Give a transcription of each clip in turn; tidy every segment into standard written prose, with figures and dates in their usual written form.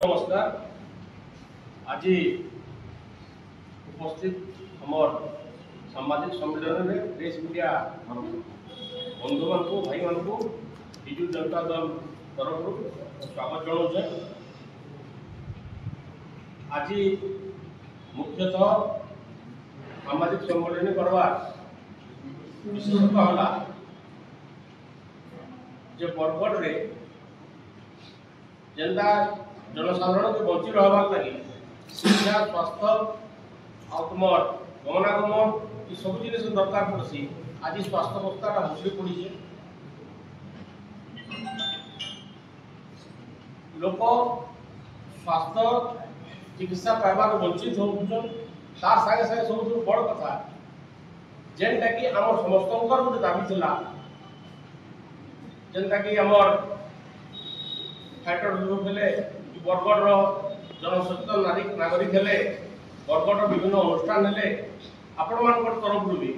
नमस्कार। आज उपस्थित हमर सामाजिक सम्मेलन में प्रेस मीडिया बंधु मान भाई मान विजु जनता दल तरफ स्वागत जनाऊे। आज मुख्यतः सामाजिक सम्मेलन करवा विशेषतः है जे बरगढ़ रे जेनता जनसाधारण के बंची रहा लगी शिक्षा स्वास्थ्य आमर गमनागमन ये सब जिन दरकार पड़सी। आज स्वास्थ्य अवस्था भुसड़ी पड़ी लोक स्वास्थ्य चिकित्सा पाइबार वंचित होचन। तार सागे सागे सब बड़ कथा जेनटा कि आम समस्त गोटे दाबी था जेनटा कि आमर फाइटर ग्रुप हेले बरगढ़ जनसचेतन नागरिक हेले बरगढ़ विभिन्न अनुष्ठान हेले आपण मान तरफ भी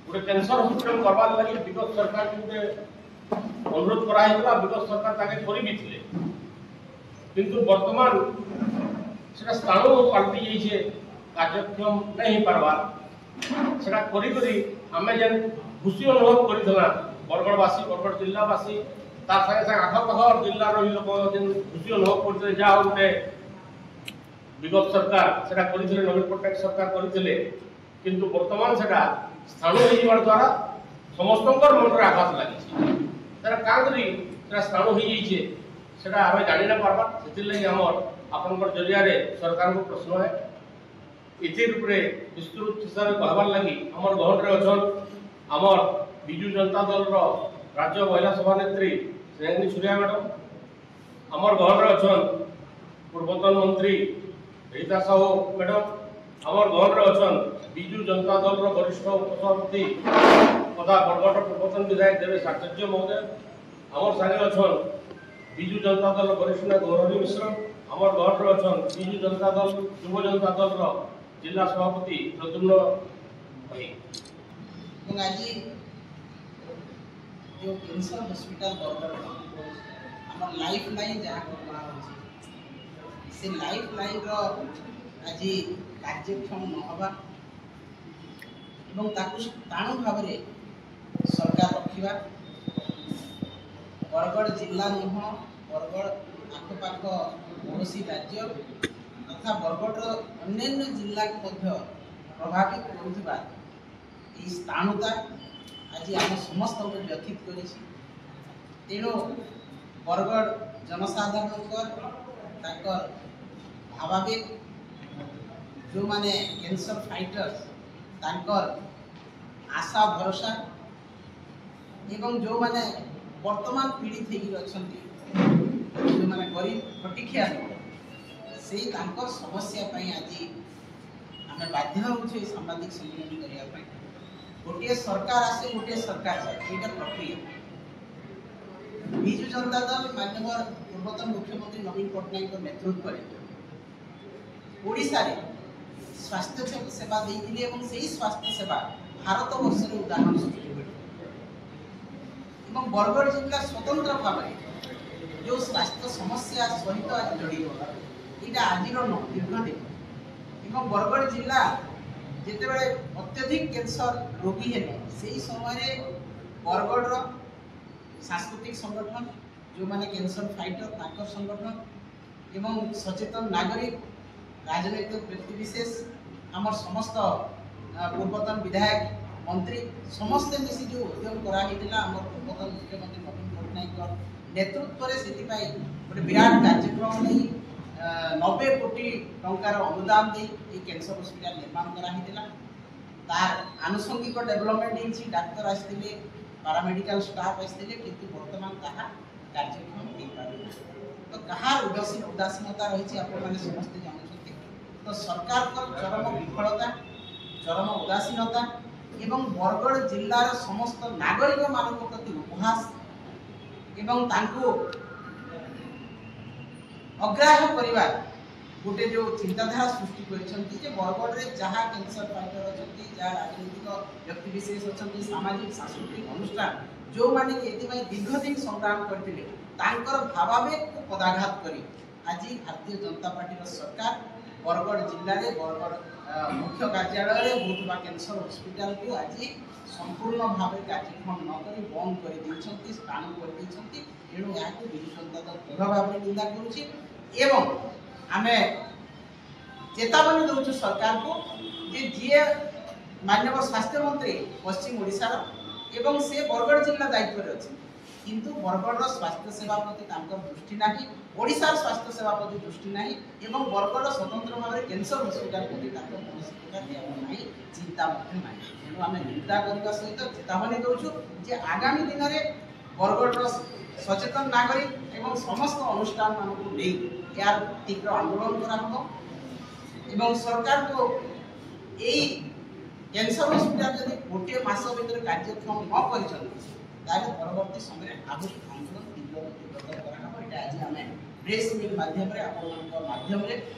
गोटे कैंसर हॉस्पिटल करवार लगी विगत सरकार के अनुरोध कराइला। विगत सरकार ताके करी भी थिले किंतु वर्तमान सेटा स्थान पलटि जाइए कार्यक्षम नहीं पार्बार सेटा करी करी आमे जेन खुशी अनुभव करथिला बरगढ़वासी बरगढ़ जिलावासी तार सागे सागे आखपाख जिलार लोक जेन खुशी अनुभव करते जहाँ गोटे विगत सरकार सेटा करथिले नवीन पट्टनायक सरकार करथिले किंतु वर्तमान सेटा स्थान हो द्वारा समस्त मन में आघात लगी सेटा का करी सेटा स्थान हो जाइए सेटा आम जानी ना पार्बा। से आपन जरिया सरकार को प्रश्न है इति रूपरे विस्तृत हिसाब से कहबार लगी आमर गहन अच्छा आमर विजु जनता दल राज्य महिला सभानेत्री श्रेणी सूर्या मैडम आमर गहन अच्छा पूर्वतन मंत्री रीता साहू मैडम आमर गहन अच्छा विजु जनता दल वरिष्ठ उपसभापति तथा बरगढ़ पूर्वतन विधायक देवेश आचार्य महोदय आमर सागे अच्छा विजु जनता दल वरिष्ठ गौरवी मिश्र आमर गहन अच्छा विजु जनता दल युव जनता दल जिला सभापति प्रद्युम्न भाई। आज जो कैंसर हॉस्पिटल बरगढ़ आम लाइफ लाइन जहाँ से लाइफ लाइन आज कार्यक्षम नहबा स्थाणु भाव सरकार रखा बरगढ़ जिला नुह बरगढ़ आखपाख पड़ोशी राज्य तथा बरगढ़ अन्य जिला को प्रभावित करुवा स्थाणुता आज आम समस्त व्यथित कर तेणु बरगढ़ जनसाधारण भावावेग जो माने कैंसर फाइटर्स तांकर आशा भरोसा एवं जो माने वर्तमान पीड़ित होती जो माने गरीब खटिखिया से समस्या आज आम बाध्य हो सामाजिक सम्मेलन करने गोटे सरकार आसे गोटे सरकार जाए ये प्रक्रिया विजु जनता दल माननीय पूर्वतन मुख्यमंत्री नवीन पट्टनायक नेतृत्व में ओडिशा रे स्वास्थ्य सेवा देइथिले एवं सेही स्वास्थ्य सेवा भारत वर्ष रे उदाहरण सृष्टि एवं बरगढ़ जिला स्वतंत्र भाव जो स्वास्थ्य समस्या सहित आज जड़ित यहाँ आज दीर्घदिन एवं बरगढ़ जिला जिते अत्यधिक कैंसर रोगी है से समय बरगढ़ सांस्कृतिक संगठन जो माने कैंसर फाइटर ताकर संगठन एवं सचेतन नागरिक राजनैतिक व्यक्तिविशेष आम समस्त पूर्वतन विधायक मंत्री समस्ते मिसी जो उद्यम कराइला पूर्वतन मुख्यमंत्री नवीन पट्टनायक नेतृत्व से गोटे विराट कार्यक्रम नहीं 90 कोटी टंकार अनुदान दे कैंसर हॉस्पिटल निर्माण कराइला तार आनुषंगिक डेवलपमेंट डाक्तर आसते पारामेडिकल स्टाफ आसते किंतु वर्तमान ताहा कार्यक्रम हो पारे तो कहार उदासीनता रही आपने समस्ते जानते तो सरकार को चरम विफलता चरम उदासीनता एवं बरगढ़ जिलार समस्त नागरिक मान प्रति उपहास एवं तांको अग्राह्य करवा गोटे जो चिंताधारा सृष्टि कर बरगढ़ में जहाँ कैंसर फाइटर अच्छा जहाँ राजनीतिक व्यक्तिविशेष अच्छा सामाजिक सांस्कृतिक अनुष्ठान जो माने कि दीर्घ दिन संग्राम करते भावावेग को पदाघात करी आज भारतीय जनता पार्टी सरकार बरगढ़ जिले में बरगढ़ मुख्य कार्यालय होता कैंसर हॉस्पिटल को आज संपूर्ण भाव कार्यक्रम नक बंद कर स्थान कर तेणु यहाँ विजु जनता दल दृढ़ भाव निंदा करें चेतावनी दौर सरकार को जी माननीय स्वास्थ्य मंत्री पश्चिम ओडिशा एवं से बरगढ़ जिला दायित्व में अच्छे किंतु बरगढ़ स्वास्थ्य सेवा प्रति दृष्टि ना ओडिशार स्वास्थ्य सेवा प्रति दृष्टि ना एवं बरगढ़ स्वतंत्र भाव में कैंसर हॉस्पिटल प्रति कौन चिंता तेणु आम निंदा करने सहित चेतावनी दौचु जे आगामी दिन में बरगढ़ सचेतन नागरिक एवं समस्त अनुष्ठान मानक नहीं यार तीव्र आंदोलन करा सरकार को यही कैंसर हॉस्पिटल जब गोटे मास भर कार्यक्रम न कर परवर्ती समय आहुरी आंदोलन तीव्र करा आज आम प्रेस मीट माध्यम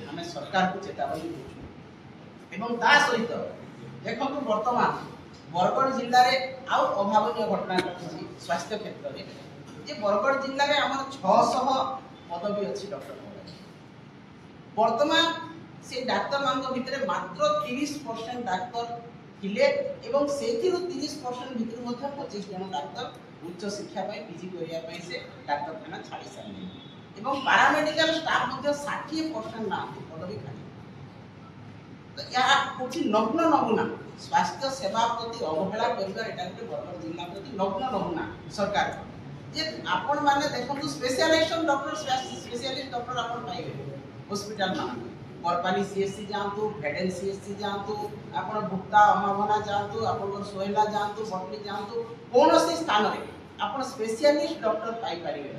आम सरकार को चेतावनी दूँ सहित देखो बर्तमान बरगढ़ जिले में आउ अभावन घटना घटी स्वास्थ्य क्षेत्र में बरगढ़ जिले में आम 600 पदवी अच्छी डॉक्टर बर्तमान से डाक्तर मान भितर मात्र 30% डाक्तर थिले एवं से 30% भितर 25 जन डाक्तर उच्च शिक्षा पीजी करने से डाक्तरखाना छाड़ी सारे एवं पारामेडिकल स्टाफ 60% ना पदवी खाली तो यह हूँ नग्न नमूना स्वास्थ्य सेवा प्रति अवहेला कर बरगढ़ जिला प्रति नग्न नमूना सरकार जे आपण माने देखो स्पेशलिस्ट डॉक्टर आपण पाइबे हॉस्पिटल मान बरपाली सीएससी जातु भेडेन सीएससी जातु आपण भुक्ता अमाभना जातु आपण सोहेला जातु बटली जातु कौन सी स्थान में आपण स्पेशलिस्ट डॉक्टर पाई परिबे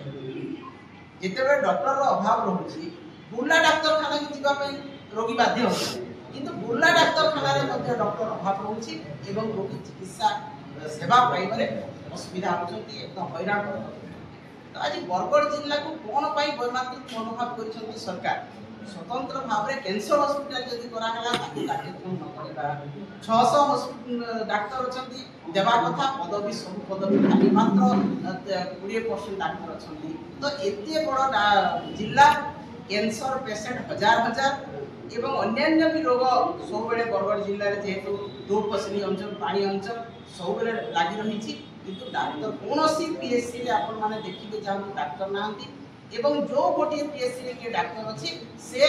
जेतेबे डॉक्टर रो अभाव रहउची बुर्ला डाक्तरखाना की जीवा पई रोगी बाध्य होय किंतु बुर्ला डाक्तरखाना रे मध्ये डॉक्टर अभाव रहउची एवं रोगी चिकित्सा सेवा पाइबारे असुविधा होचंती एकदम हैरान कर तो आज बरगढ़ जिला को कौन पाई वैमात्रिक मनोभाव कर सरकार स्वतंत्र भाव में कैंसर हॉस्पिटल जदि कराला कार्यक्रम न करबा 600 डाक्टर अछंती देवा कथा पदवी सब पदवी खाली मात्र 20% डाक्टर अछंती तो एते बड़ जिला कैंसर पेशेंट हजार हजार एवं अन्य भी रोग सब बेले बरगढ़ जिले में जेहेतु दो फसली अंचल पानी अंचल सब बेले लागि रही किंतु डाक्तर कौन पीएससी रे आपण माने देखिबे जाऊ डाक्तर नांती एवं जो गोटे पीएससी के डाक्तर अच्छी से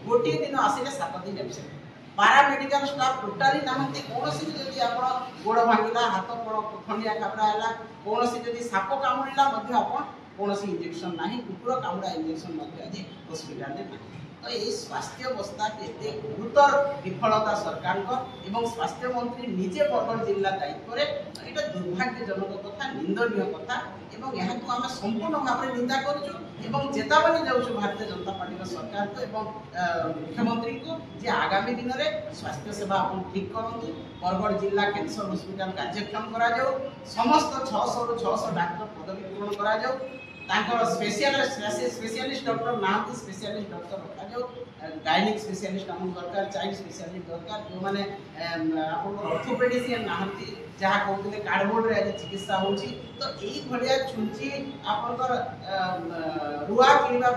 गोटे दिन आसिले 7 दिन एब्सेंट पारामेडिकल स्टाफ टोटाली नाहंती कौन सी जदि आपण गोड़ भांगिला हाथ गोड़ खंडिया खाबड़ा हैला कौन सी जदि साप कामुड़िला मध्ये आपण कौन सी इंजेक्शन नाही कुकुर कामुड़ा इंजेक्शन मध्ये आज हॉस्पिटल रे तो ये स्वास्थ्य अवस्था के गुरुतर विफलता सरकार एवं स्वास्थ्य मंत्री निजे बरगढ़ जिला दायित्व में यहाँ दुर्भाग्यजनक कथा निंदनीय कथा एवं यहाँ को आम संपूर्ण भाव में निंदा करूँ चेतावनी जाऊँ भारतीय जनता पार्टी सरकार को एवं मुख्यमंत्री को जे आगामी दिन में स्वास्थ्य सेवा आप ठीक करूँ बरगढ़ जिला कैंसर हॉस्पिटल कार्यक्रम करा समस्त 600 ରୁ 600 डाक्टर पदवी पूरण करा स्पेशलिस्ट डॉक्टर ना स्पेशलिस्ट डॉक्टर रखा जाओ गायनिक स्पेशलिस्ट आम दरकार चाइल्ड स्पेशलिस्ट दरकार जो मैंने ऑर्थोपेडिशियन नहांती जहाँ कहते कार्डबोर्ड रे चिकित्सा होची तो यही भाया छुंची आपनकर रुआ किणवा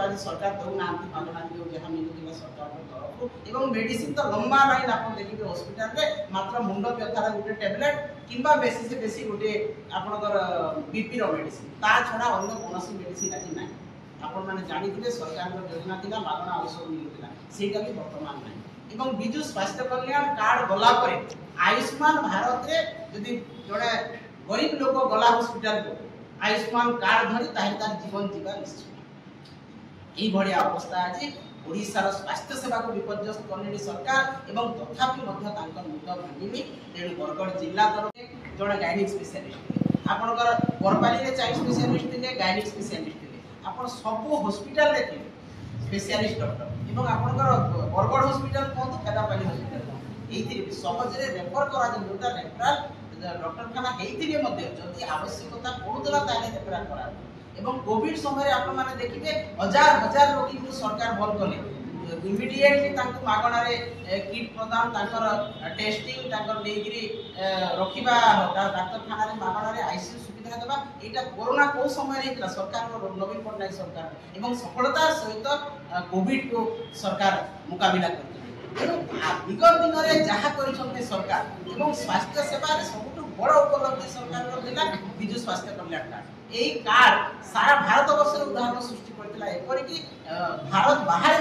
आज सरकार दौ ना मागना जो जहाँ मिलुला सरकार तरफ एवं मेडिसिन तो लंबा लाइन आप देखिए हॉस्पिटल रे मात्र मुंड व्यथार गोटे टैबलेट किंबा बेसी से बेसी गोटे आपनकर बीपी रो मेडिसिन ता छड़ा अन्य कौन मेडिसिन आज ना आपण मैंने जानी सरकार योजना थी मागणा औषध मिलूला सेटा भी वर्तमान ना एवं विजु स्वास्थ्य कल्याण कार्ड गला परे आयुष्मान भारत रे यदि जड़े गरीब लोक गला हॉस्पिटल को आयुष्मान कार्ड धरी तार जीवन जीवा निश्चित यही भाया अवस्था आज ओडिशार स्वास्थ्य सेवा को विपर्यस्त करने सरकार एवं तथापि मुंड भांगिनी तेणु बरगढ़ जिला तरफ जड़े गायनिक स्पेशलिस्ट आपणकर बरपाली चाइल्ड स्पेशलिस्ट थे गायनिक स्पेशलिस्ट थे आप सब हॉस्पिटल रे स्पेशलिस्ट डॉक्टर एवं आपणकर बरगढ़ हॉस्पिटल कहतु खेदापाली हॉस्पिटल ये सहज रेफर करा जोटा रेफराल डॉक्टरखाना जदि आवश्यकता पड़ूला रेफराल करा एवं कोविड समय आपण माने देखिबे हजार हजार रोगी को सरकार भल कले इमिडिएटली तांको मागणा रे किट प्रदान तांकर टेस्टिंग तांकर लेगिरी रखिबा डॉक्टरखाना रे मागणा रे आईसीयू सुविधा सुविधा देवा एटा कोरोना को समय रे सरकार नवीन पटनायक सरकार एवं सफलतार सहित कोविड को सरकार मुकाबिला करते तेणु विगत दिन में जहाँ कर सरकार एवं स्वास्थ्य सेवा सबुठ बड़ उपलब्धि सरकार दिला विजु स्वास्थ्य कल्याण कार्ड यही कार्ड सारा भारत वर्ष उदाहरण सृष्टि करथिला एपरिक भारत बाहर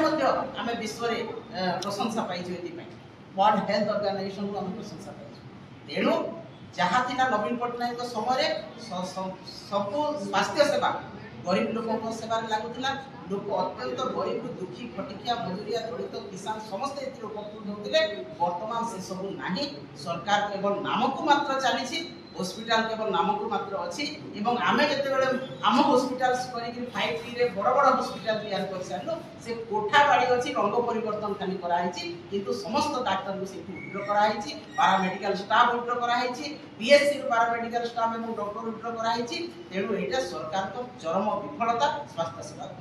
आम विश्व में प्रशंसा पाइछु वर्ल्ड हेल्थ ऑर्गेनाइजेशन को आम प्रशंसा पाइछु तेणु जहाँ थिला नवीन पटनायक समय सब स्वास्थ्य सेवा गरीब लोकों सेवा लागुला लोक अत्यंत गरीब दुखी खटिकिया मजूरिया दलित किसान समस्त उपकृत होते वर्तमान से सब ना सरकार केवल नाम को मात्र चली हॉस्पिटल केवल नाम को मात्र अच्छी आम जो आम हॉस्पिटल कर 5T रे बड़ बड़ हॉस्पिटल तैयार कर सारू से कोठा बाड़ी अच्छी रंग परिवर्तन खाली कराई किंतु समस्त डाक्टर को से विड्र कराई पारामेडिकल स्टाफ विड्र कराई पीएससी पारामेडिकल स्टाफ और डॉक्टर विड्र कराई तेणु यहाँ सरकार को चरम विफलता स्वास्थ्य सेवा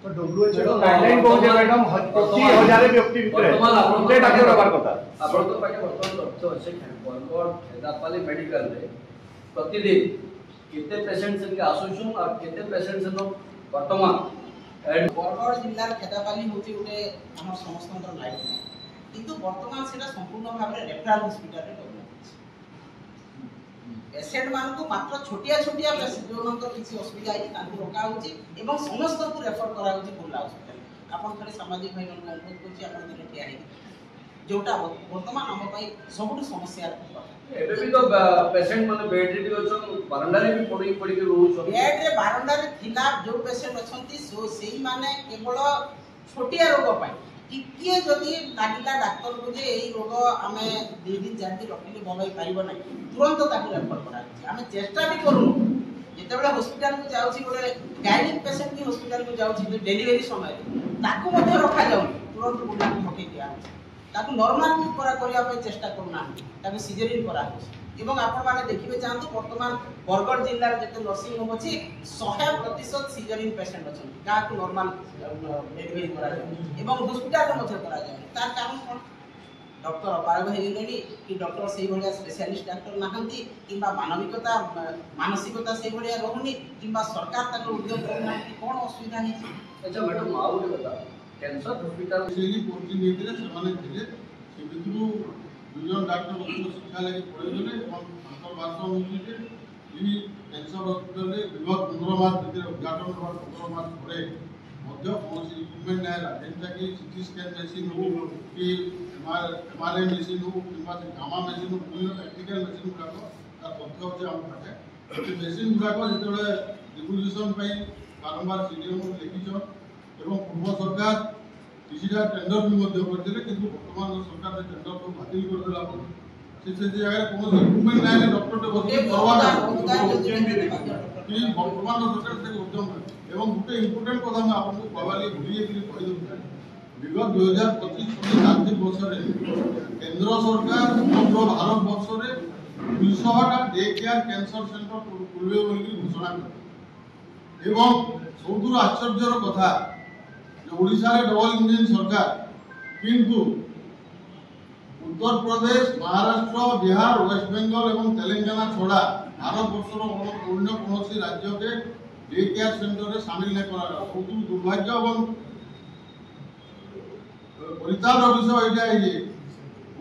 तो WHO गाइडलाइन को जे मैडम 30,000 व्यक्ति भितर जे डाक्टर व्यवहार करता आपण तो पाके वर्तमान तथ्य अछि बरगढ़ खेदापाली मेडिकल रे प्रतिदिन केते पेशेंट से आसुछु और केते पेशेंट से वर्तमान बरगढ़ जिल्ला खेदापाली होती गोटे हमर समस्त लाइफ किंतु वर्तमान सेटा संपूर्ण भाव में रेफरल हॉस्पिटल रे पेशेंट मान को मात्र छोटिया छोटिया पेशेंट जो किसी असुविधा है तांको रोका होची एवं समस्त को रेफर करा होची बुर्ला हॉस्पिटल आपण खाली सामाजिक भाई को अनुरोध करछि आपण दिले ठिया है जोटा वर्तमान हम पई सबुठ समस्या एबे भी तो पेशेंट माने बेड रे भी अछन बारंडा रे भी पड़ी के रहू छ बेड रे बारंडा रे थिला जो पेशेंट अछंती सो सेही माने केवल छोटिया रोग पाई टिकिए जदि लागिला डाक्टर को जे एई रोग आमे 2 दिन 4 दिन रखिले भलाई पाइबो नै तुरंत ताकू रेफर करा आमे चेष्टा भी करू जेतेबेला हॉस्पिटल को जाउची गोटे गायनिक पेशेंट की हॉस्पिटल को जाउची डिलीवरी समय ताकू मध्ये रखा जाउ तुरंत बुला ठके दिया ताकू नॉर्मल करा करिया पे चेष्टा करूना ताकू सिजरिन करा एवं आपण माने देखिबे चाहନ୍ତୁ वर्तमान बरगढ़ जिल्ला रे जते नर्सिंग होम अछि 100% सिजरिन पेशेंट अछन काकू नॉर्मल डिलीवरी करा एवं हॉस्पिटल रे मध्ये करा जाय तार कारण कोन डॉक्टर अपारग हे गेलेनी कि डॉक्टर सेही भलिया स्पेशलिस्ट डॉक्टर नाहंती किबा मानविकता मानसिकता सेही भलिया रहउनी किबा सरकार ताको उद्योग करना कि कोन असुविधा है अच्छा मैडम आउ बता कैंसर हॉस्पिटल सेही कोर्टिंग हेतिले समाने थिले से बितु दुजन डॉक्टर को शिक्षा लगी पड़े गले और अंतर भाषा होती है ये कैंसर हॉस्पिटल रे विगत 15 मास भीतर उद्घाटन होबार 15 मास परे मध्य कौन इक्विपमेंट नाला जेंटा कि सीटी स्कैन मशीन हो कि एमआरआई मशीन हो किंबा गामा मशीन हो विभिन्न टेक्निकल मशीन गुड़ा तार तथ्य होचे हम पाखे से मशीन गुड़ा जेतेबेले रिक्विजिशन पई बारंबार सीडीएम को लिखिछन एवं पूर्व सरकार किसीटा टेंडर भी मध्य करथिले किंतु वर्तमान सरकार से टेंडर को बातिल कर देला से जगह कोन इक्विपमेंट नाले डॉक्टर टे बस करवा कि वर्तमान सरकार से उद्यम एवं गुटे इंपोर्टेंट कथा मैं आपको कहवाली भूलिए कि कहि दउ विगत 2025 आर्थिक वर्ष रे केंद्र सरकार समग्र भारत वर्ष रे 200टा डे केयर कैंसर सेंटर खुलबे बोली घोषणा कर एवं सबुठ आश्चर्यर कथा ओडिशा रे डबल इंजन सरकार किंतु उत्तर प्रदेश महाराष्ट्र बिहार वेस्ट बंगाल एवं तेलंगाना छोड़ा भारत वर्षर अन्य कौन राज्य के डे केयर सेंटर रे शामिल नहीं करा बहुत दुर्भाग्य एवं परिताप विषय एटा है जे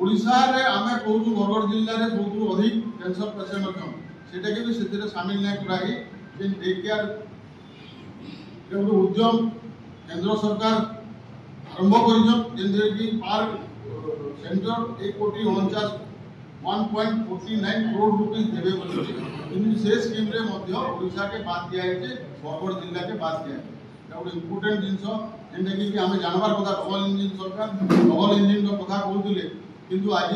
ओडिशा रे आमे कहू बरगढ़ जिल्ला रे बहुत अधिक कैंसर पेशेंट अछन सेटा के भी सेते शामिल नहीं कराई जे डे केयर के उद्यम केंद्र सरकार आरंभ कर पार्क सेंटर 1 कोटी 1.49 करोड़ रुपीस देवे बोली से स्कीम रे मध्य ओडिशा के बात दिया है बरगढ़ जिला के बात दिया है गोटे इम्पोर्टेंट जिनस जेनटा कि आम जानवर कथा डबल इंजिन सरकार डबल इंजिन कथा कहते किंतु आज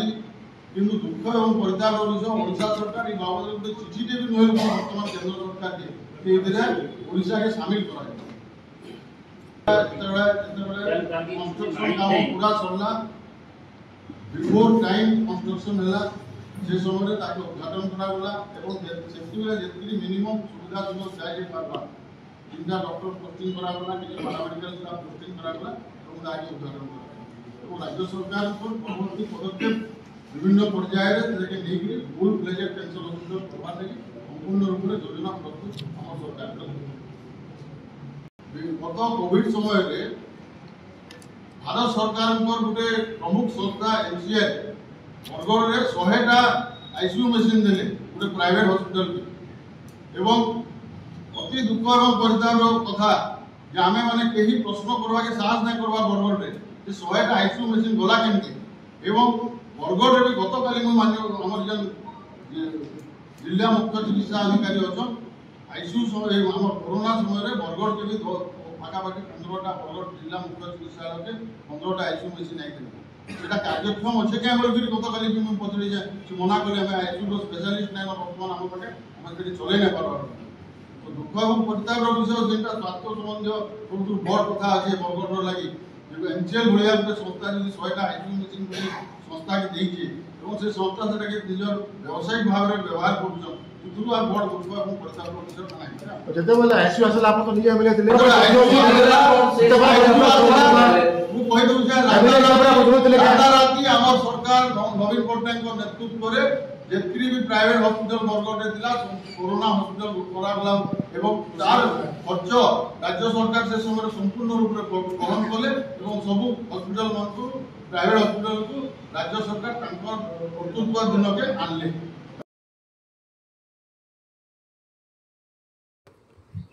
किंतु दुख एवं परिताप विषय ओडिशा सरकार ये बाबद गोटे चिठीटे भी नुहे वर्तमान केंद्र सरकार के ओडिशा के शामिल कराए कंस्ट्रक्शन काम पूरा सरला बिफोर टाइम कंस्ट्रक्शन हैला से समय ताके उद्घाटन करा गला एवं सेफ्टी वाला जेतकी मिनिमम सुविधा सुयोग चाहिए पारबा जिनका डॉक्टर पोस्टिंग करा गला कि पैरामेडिकल स्टाफ पोस्टिंग करा गला एवं ताके उद्घाटन करा एवं राज्य सरकार को परवर्ती पदक्षेप विभिन्न पर्याय रे जेके नेकी फुल फ्लेजेड कैंसर हॉस्पिटल करबा लगी संपूर्ण रूप से योजना प्रस्तुत आम सरकार गत कोविड समय भारत सरकार गोटे प्रमुख संस्था एनसीआर बरगढ़ में 100टा आईसीयू मेसीन देले गोटे प्राइवेट हॉस्पिटल एवं अति दुख और परिताप कथा जे आमे माने केही प्रश्न करवा के साहस नहीं करवा बरगढ़ में 100टा आईसीयू मेसीन गला केमती एवं बरगढ़ में गत काली मान्य आमर जन जिला मुख्य चिकित्सा अधिकारी अच्छा आईसीयू समय आम कोरोना समय बरगढ़ के भी पाखापाखि 15टा बरगढ़ जिला मुख्य चिकित्सालय के 15टा आईसीयू मेसीन आई सेटा कार्यक्षम अच्छे क्या बोल गत काली भी पचड़ी जाए से मना कले आम आईसीयू स्पेशलिस्ट नहीं बर्तमान आम पाटे आम चल नहीं पार्बार तो दुख और परिताप विषय जेटा स्वास्थ्य संबंधी सब बड़ कथा अच्छे बरगढ़ लगी एनसीएल भाया गोटे संस्था जी 100टा आईसीयू मेसीन संस्था के देखे से संस्था से निज व्यावसायिक भाव में व्यवहार कर बड़ दुख और परिताप विषय जेतेबेले आईसीयू आसला आप तो निजे एमएलए थिले राताराति आम सरकार नवीन पट्टनायक नेतृत्व में जितनी भी private hospital Bargarh corona hospital कराला एवं तार खर्च राज्य सरकार से समय संपूर्ण रूप से ग्रहण कले सब हॉस्पिटल मान प्राइवेट हॉस्पिटल को राज्य सरकार कर्तृत्वाधीन के आनले।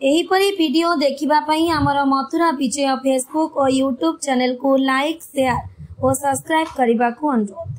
एहीपरी वीडियो देखिबा पई हमर मथुरा विजय फेसबुक और यूट्यूब चैनल को लाइक शेयर और सब्सक्राइब करने को अनुरोध।